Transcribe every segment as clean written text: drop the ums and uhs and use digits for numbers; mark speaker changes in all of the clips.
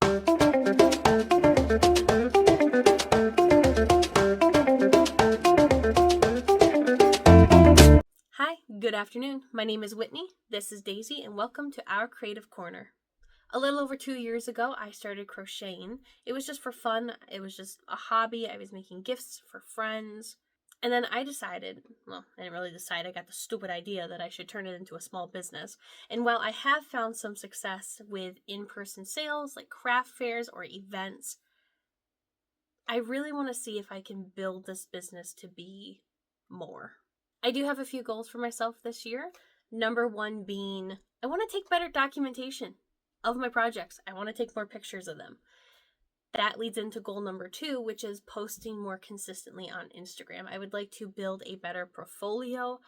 Speaker 1: Hi, good afternoon. My name is Whitney, this is Daisy, and welcome to our Creative Corner. A little over 2 years ago, I started crocheting. It was just for fun. It was just a hobby. I was making gifts for friends. And then I decided, well, I didn't really decide, I got the stupid idea that I should turn it into a small business. And while I have found some success with in-person sales like craft fairs or events, I really want to see if I can build this business to be more. I do have a few goals for myself this year. Number one being, I want to take better documentation of my projects. I want to take more pictures of them. That leads into goal number two, which is posting more consistently on Instagram. I would like to build a better portfolio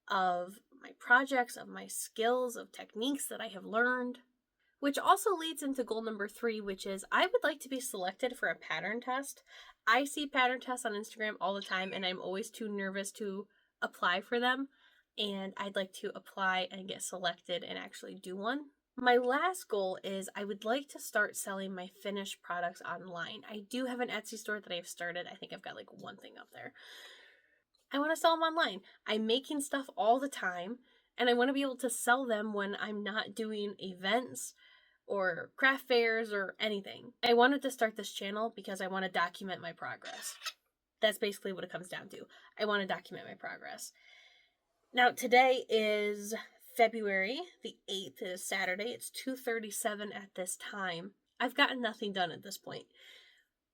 Speaker 1: of my projects, of my skills, of techniques that I have learned. Which also leads into goal number three, which is I would like to be selected for a pattern test. I see pattern tests on Instagram all the time, and I'm always too nervous to apply for them. And I'd like to apply and get selected and actually do one. My last goal is I would like to start selling my finished products online. I do have an Etsy store that I've started. I think I've got like one thing up there. I want to sell them online. I'm making stuff all the time, and I want to be able to sell them when I'm not doing events or craft fairs or anything. I wanted to start this channel because I want to document my progress. That's basically what it comes down to. I want to document my progress. Now, today is February the 8th. It is Saturday. It's 2:37 at this time. I've gotten nothing done at this point.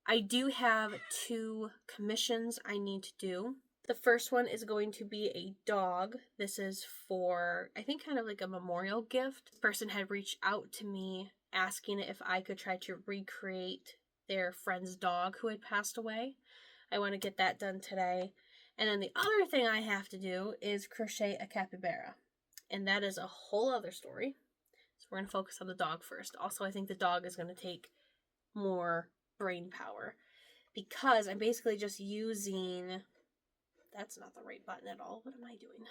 Speaker 1: I do have 2 commissions I need to do. The first one is going to be a dog. This is for, I think, kind of like a memorial gift. The person had reached out to me asking if I could try to recreate their friend's dog who had passed away. I want to get that done today. And then the other thing I have to do is crochet a capybara. And that is a whole other story. So we're going to focus on the dog first. Also, I think the dog is going to take more brain power because I'm basically just using... That's not the right button at all. What am I doing?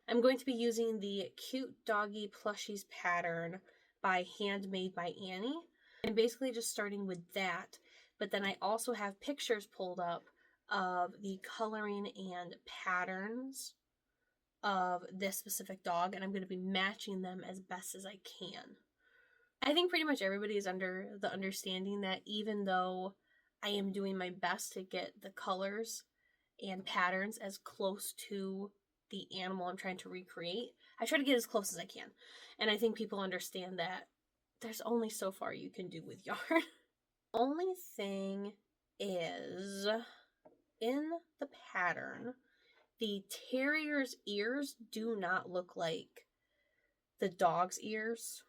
Speaker 1: I'm going to be using the Cute Doggy Plushies pattern by Handmade by Annie. I'm basically just starting with that, but then I also have pictures pulled up of the coloring and patterns of this specific dog, and I'm going to be matching them as best as I can. I think pretty much everybody is under the understanding that even though I am doing my best to get the colors and patterns as close to the animal I'm trying to recreate, I try to get as close as I can. And I think people understand that there's only so far you can do with yarn. Only thing is, in the pattern, the terrier's ears do not look like the dog's ears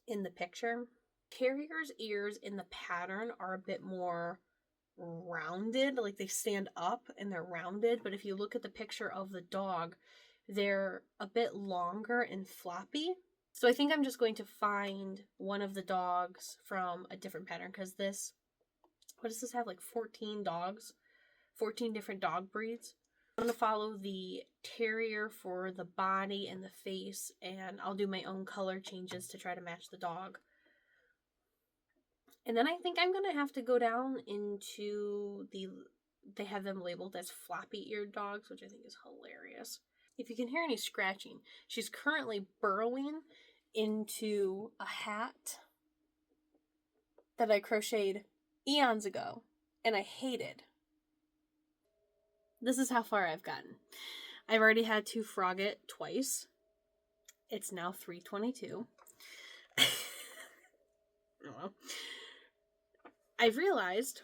Speaker 1: in the picture. Terrier's ears in the pattern are a bit more rounded, like they stand up and they're rounded, but if you look at the picture of the dog, they're a bit longer and floppy. So I think I'm just going to find one of the dogs from a different pattern, because this, what does this have, like 14 dogs? 14 different dog breeds. I'm going to follow the terrier for the body and the face, and I'll do my own color changes to try to match the dog. And then I think I'm going to have to go down into they have them labeled as floppy-eared dogs, which I think is hilarious. If you can hear any scratching, she's currently burrowing into a hat that I crocheted eons ago, and I hated. This is how far I've gotten. I've already had to frog it twice. It's now 3:22. Oh well. I've realized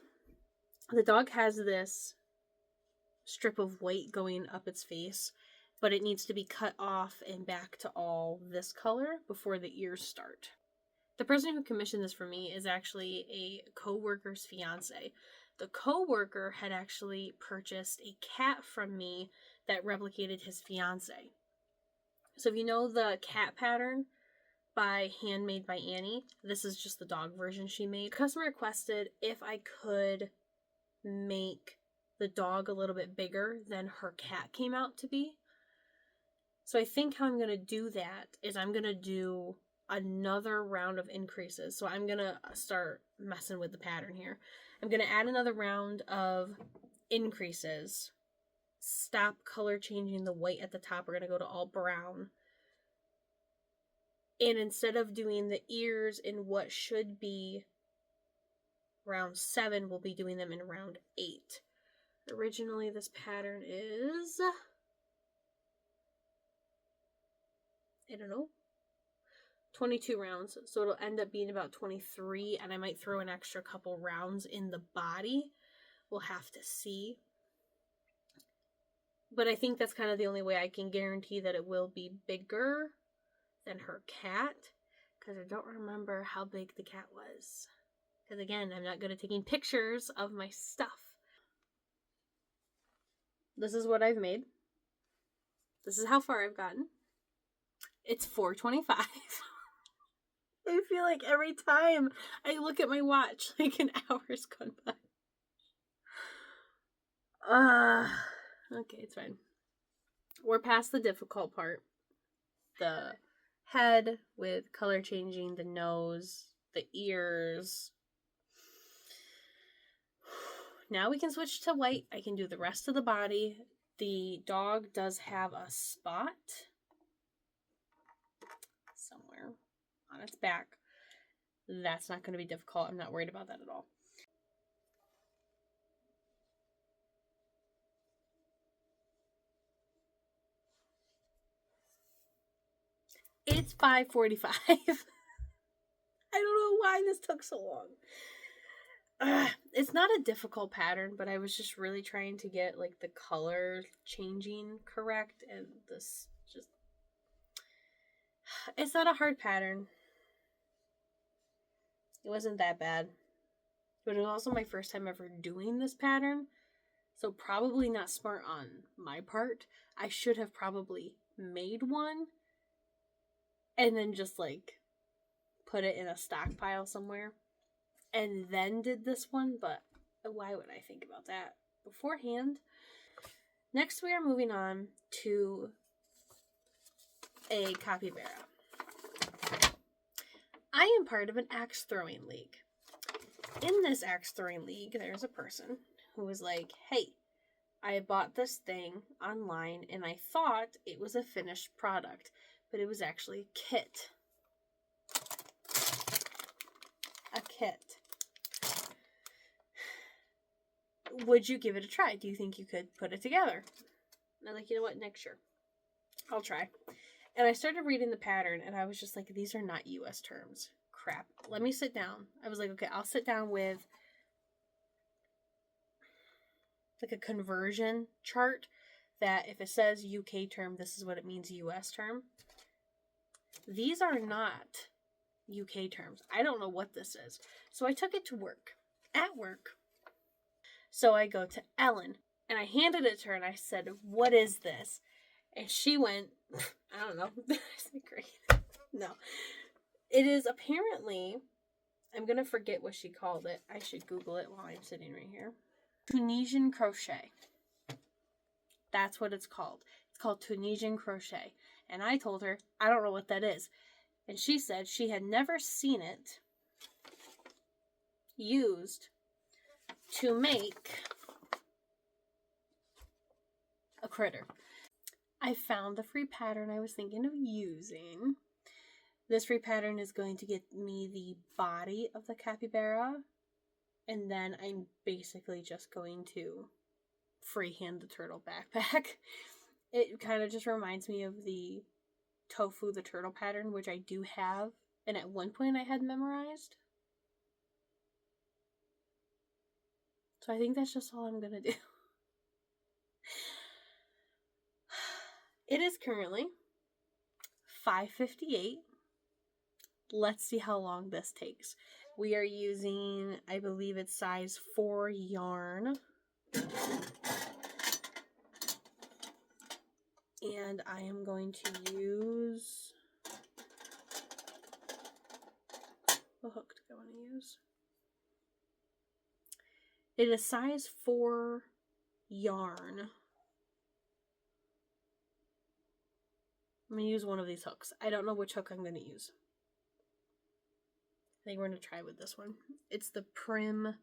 Speaker 1: the dog has this strip of white going up its face, but it needs to be cut off and back to all this color before the ears start. The person who commissioned this for me is actually a co-worker's fiance. The co-worker had actually purchased a cat from me that replicated his fiance. So if you know the cat pattern by Handmade by Annie, this is just the dog version she made. The customer requested if I could make the dog a little bit bigger than her cat came out to be. So I think how I'm going to do that is I'm going to do another round of increases. So I'm going to start messing with the pattern here. I'm going to add another round of increases. Stop color changing the white at the top. We're going to go to all brown. And instead of doing the ears in what should be round 7, we'll be doing them in round 8. Originally, this pattern is, I don't know, 22 rounds. So it'll end up being about 23, and I might throw an extra couple rounds in the body. We'll have to see. But I think that's kind of the only way I can guarantee that it will be bigger than her cat, because I don't remember how big the cat was. Because again, I'm not good at taking pictures of my stuff. This is what I've made. This is how far I've gotten. It's 4:25. I feel like every time I look at my watch, like an hour's gone by. Okay, it's fine. We're past the difficult part. The head with color changing, the nose, the ears. Now we can switch to white. I can do the rest of the body. The dog does have a spot somewhere on its back. That's not going to be difficult. I'm not worried about that at all. It's 5:45. I don't know why this took so long. It's not a difficult pattern, but I was just really trying to get like the color changing correct, and this just, it's not a hard pattern. It wasn't that bad, but it was also my first time ever doing this pattern, so probably not smart on my part. I should have probably made one and then just like put it in a stockpile somewhere and then did this one, but why would I think about that beforehand? Next, we are moving on to a capybara. I am part of an axe throwing league. In this axe throwing league, there's a person who was like, hey, I bought this thing online and I thought it was a finished product, but it was actually a kit. A kit. Would you give it a try? Do you think you could put it together? And I'm like, you know what? Next year. I'll try. And I started reading the pattern and I was just like, these are not US terms. Crap. Let me sit down. I was like, okay, I'll sit down with like a conversion chart that if it says UK term, this is what it means US term. These are not UK terms. I don't know what this is. So I took it to work. At work. So I go to Ellen and I handed it to her and I said, what is this? And she went, I don't know. I said, great. No. It is apparently, I'm going to forget what she called it. I should Google it while I'm sitting right here. Tunisian crochet. That's what it's called. It's called Tunisian crochet. And I told her, I don't know what that is. And she said she had never seen it used to make a critter. I found the free pattern I was thinking of using. This free pattern is going to get me the body of the capybara, and then I'm basically just going to freehand the turtle backpack. It kind of just reminds me of the tofu the turtle pattern, which I do have, and at one point I had memorized. So I think that's just all I'm gonna do. It is currently 5:58. Let's see how long this takes. We are using, I believe it's size 4 yarn. And I am going to use, what hook do I want to use? It is size 4 yarn. I'm going to use one of these hooks. I don't know which hook I'm going to use. I think we're going to try with this one. It's the Prim,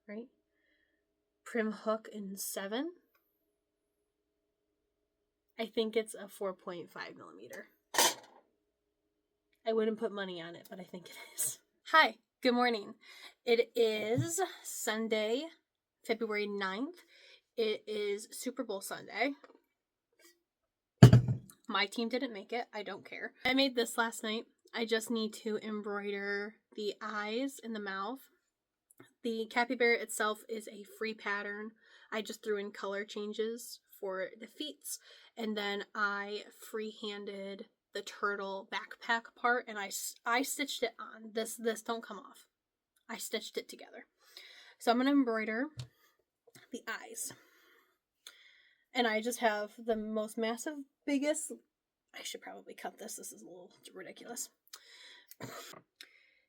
Speaker 1: right? Prim hook in 7. I think it's a 4.5 millimeter. I wouldn't put money on it, but I think it is. Hi, good morning. It is Sunday, February 9th. It is Super Bowl Sunday. My team didn't make it. I don't care. I made this last night. I just need to embroider the eyes and the mouth. The capybara itself is a free pattern. I just threw in color changes for the feet, and then I free-handed the turtle backpack part, and I stitched it on. This don't come off. I stitched it together. So I'm going to embroider the eyes. And I just have the most massive, biggest... I should probably cut this. This is a little ridiculous.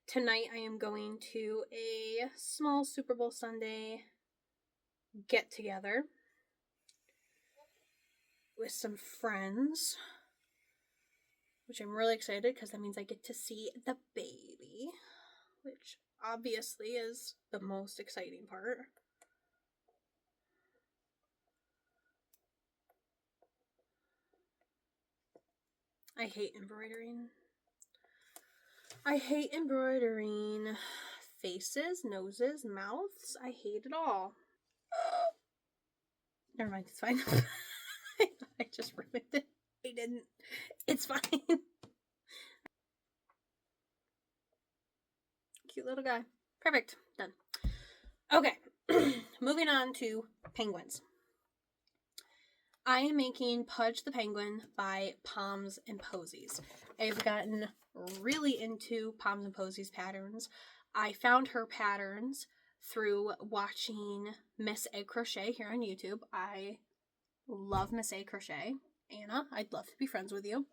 Speaker 1: Tonight I am going to a small Super Bowl Sunday get-together with some friends, which I'm really excited because that means I get to see the baby, which obviously is the most exciting part. I hate embroidering. I hate embroidering faces, noses, mouths. I hate it all. Never mind, it's fine. I just ruined it. I didn't. It's fine. Cute little guy. Perfect. Done. Okay. Moving on to penguins. I am making Pudge the Penguin by Poms and Posies. I've gotten really into Poms and Posies patterns. I found her patterns through watching Miss A Crochet here on YouTube. I love Miss A Crochet. Anna, I'd love to be friends with you.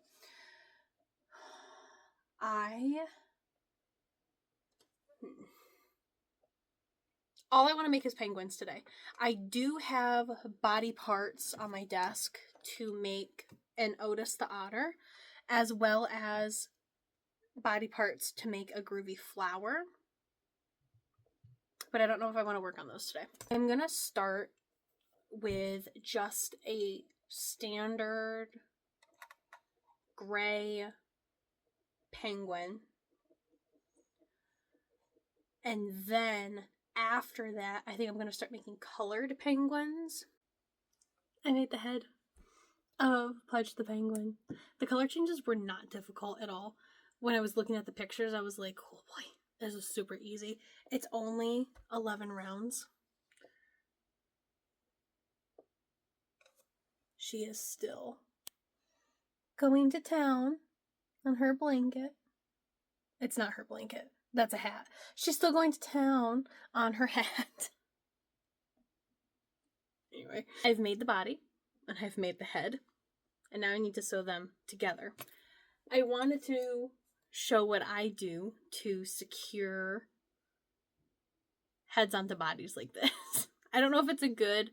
Speaker 1: All I want to make is penguins today. I do have body parts on my desk to make an Otis the Otter, as well as body parts to make a groovy flower. But I don't know if I want to work on those today. I'm going to start with just a standard gray penguin. And then after that, I think I'm going to start making colored penguins. I made the head of Pudge the Penguin. The color changes were not difficult at all. When I was looking at the pictures, I was like, oh boy, this is super easy. It's only 11 rounds. She is still going to town on her blanket. It's not her blanket. That's a hat. She's still going to town on her hat. Anyway, I've made the body and I've made the head, and now I need to sew them together. I wanted to show what I do to secure heads onto bodies like this. I don't know if it's a good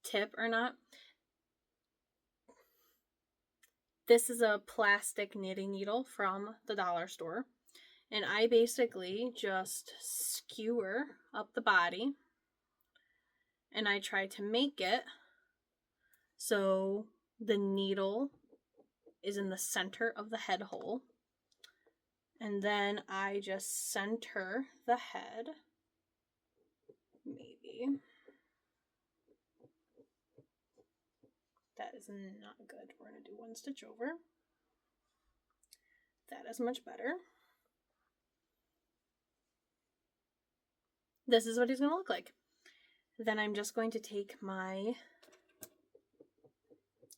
Speaker 1: tip or not. This is a plastic knitting needle from the dollar store. And I basically just skewer up the body. And I try to make it so the needle is in the center of the head hole. And then I just center the head. Maybe. That is not good. We're going to do one stitch over. That is much better. This is what he's going to look like. Then I'm just going to take my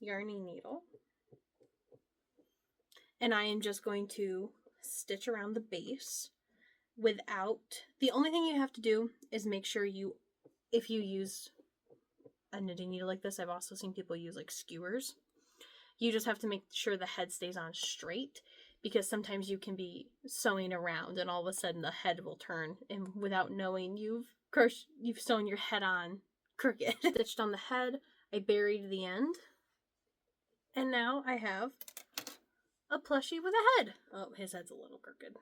Speaker 1: yarny needle and I am just going to stitch around the base without, the only thing you have to do is make sure if you use a knitting needle like this, I've also seen people use like skewers, you just have to make sure the head stays on straight, because sometimes you can be sewing around and all of a sudden the head will turn, and without knowing you've sewn your head on crooked. Stitched on the head, I buried the end, and now I have a plushie with a head. Oh, his head's a little crooked.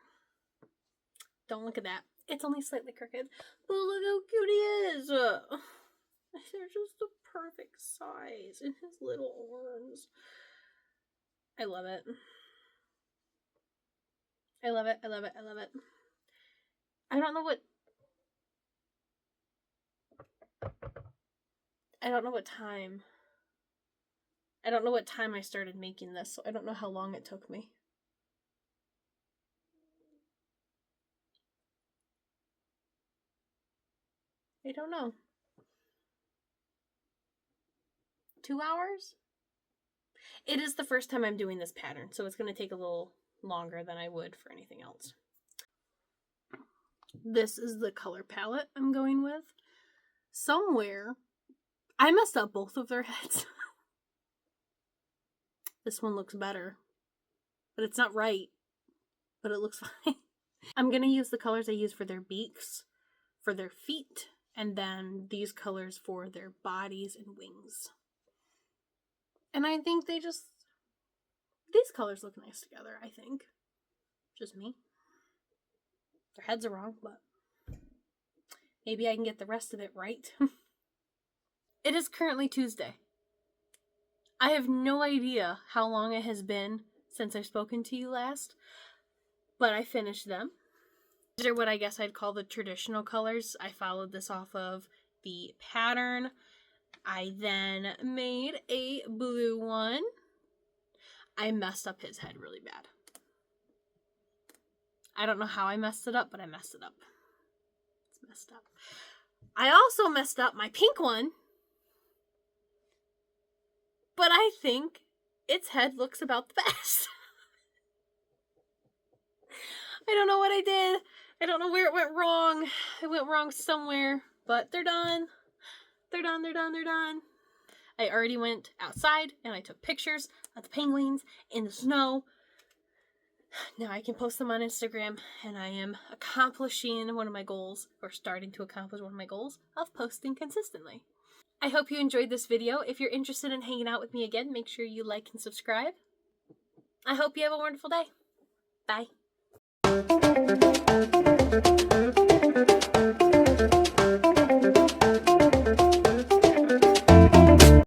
Speaker 1: Don't look at that. It's only slightly crooked. But look how cute he is. They're just the perfect size in his little arms. I love it. I love it. I love it. I love it. I don't know what time. I don't know what time I started making this, so I don't know how long it took me. I don't know. 2 hours? It is the first time I'm doing this pattern, so it's going to take a little longer than I would for anything else. This is the color palette I'm going with. Somewhere, I messed up both of their heads. This one looks better, but it's not right, but it looks fine. I'm going to use the colors I use for their beaks, for their feet, and then these colors for their bodies and wings. And I think these colors look nice together, I think. Just me. Their heads are wrong, but maybe I can get the rest of it right. It is currently Tuesday. I have no idea how long it has been since I've spoken to you last, but I finished them. These are what I guess I'd call the traditional colors. I followed this off of the pattern. I then made a blue one. I messed up his head really bad. I don't know how I messed it up, but I messed it up. It's messed up. I also messed up my pink one, but I think its head looks about the best. I don't know what I did. I don't know where it went wrong. It went wrong somewhere, but they're done. They're done, they're done, they're done. I already went outside and I took pictures of the penguins in the snow. Now I can post them on Instagram, and I am accomplishing one of my goals, or starting to accomplish one of my goals, of posting consistently. I hope you enjoyed this video. If you're interested in hanging out with me again, make sure you like and subscribe. I hope you have a wonderful day. Bye.